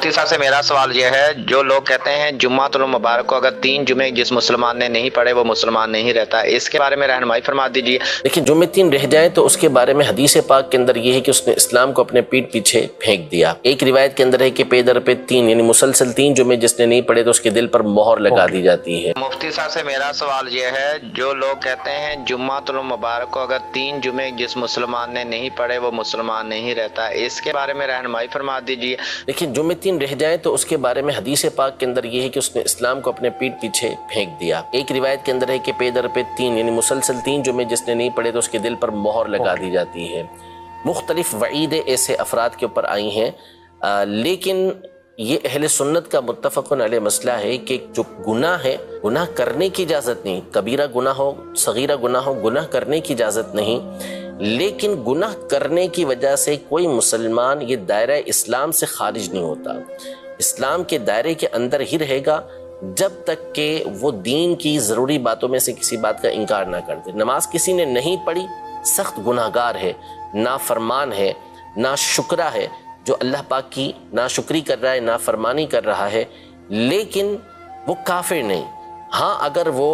مفتی صاحب سے میرا سوال یہ ہے، جو لوگ کہتے ہیں جمعۃ المبارک کو اگر 3 جمعے جس مسلمان نے نہیں پڑھے وہ مسلمان نہیں رہتا، اس کے بارے میں رہنمائی فرما دیجیے۔ لیکن جمعے 3 رہ جائیں تو اس کے بارے میں حدیث پاک کے اندر یہ ہے کہ اس نے اسلام کو اپنے پیٹ پیچھے پھینک دیا۔ ایک روایت کے اندر ہے کہ پے در پہ 3 یعنی مسلسل 3 جمعے جس نے نہیں پڑھے تو اس کے دل پر مہر لگا دی جاتی ہے۔ مفتی صاحب سے میرا سوال یہ ہے، جو لوگ کہتے ہیں جمعۃ المبارک کو اگر 3 جمعے جس مسلمان نے نہیں پڑھے وہ مسلمان نہیں رہتا، اس کے بارے میں رہنمائی فرما دیجیے۔ لیکن جمعے 3 رہ جائیں تو اس کے بارے میں حدیث پاک کے اندر یہ ہے کہ اس نے اسلام کو اپنے پیٹ پیچھے پھینک دیا۔ ایک روایت کے اندر ہے کہ پے در پہ 3 یعنی مسلسل 3 جمعے جس نے نہیں پڑھے تو اس کے دل پر مہر لگا دی جاتی ہے۔ مختلف وعیدیں ایسے افراد کے اوپر آئی ہیں، لیکن یہ اہل سنت کا متفقن علیہ مسئلہ ہے کہ جو گناہ ہے، گناہ کرنے کی اجازت نہیں، کبیرہ گناہ ہو صغیرہ گناہ ہو، گناہ کرنے کی اجازت نہیں، لیکن گناہ کرنے کی وجہ سے کوئی مسلمان یہ دائرہ اسلام سے خارج نہیں ہوتا، اسلام کے دائرے کے اندر ہی رہے گا جب تک کہ وہ دین کی ضروری باتوں میں سے کسی بات کا انکار نہ کر دے۔ نماز کسی نے نہیں پڑھی، سخت گناہگار ہے، نافرمان ہے، ناشکرہ ہے، جو اللہ پاک کی ناشکری کر رہا ہے، نافرمانی کر رہا ہے، لیکن وہ کافر نہیں۔ ہاں اگر وہ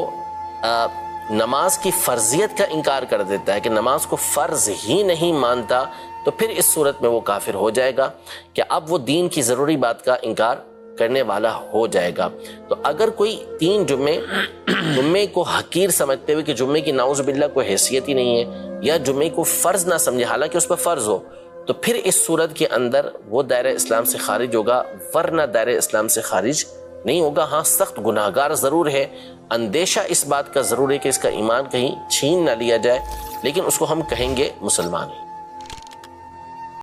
نماز کی فرضیت کا انکار کر دیتا ہے کہ نماز کو فرض ہی نہیں مانتا، تو پھر اس صورت میں وہ کافر ہو جائے گا کہ اب وہ دین کی ضروری بات کا انکار کرنے والا ہو جائے گا۔ تو اگر کوئی 3 جمعے کو حقیر سمجھتے ہوئے کہ جمعے کی نعوذ باللہ کوئی حیثیت ہی نہیں ہے، یا جمعے کو فرض نہ سمجھے حالانکہ اس پر فرض ہو، تو پھر اس صورت کے اندر وہ دائرہ اسلام سے خارج ہوگا، ورنہ دائرہ اسلام سے خارج نہیں ہوگا۔ ہاں سخت گناہگار ضرور ہے، اندیشہ اس بات کا ضرور ہے کہ اس کا ایمان کہیں چھین نہ لیا جائے، لیکن اس کو ہم کہیں گے مسلمان ہے۔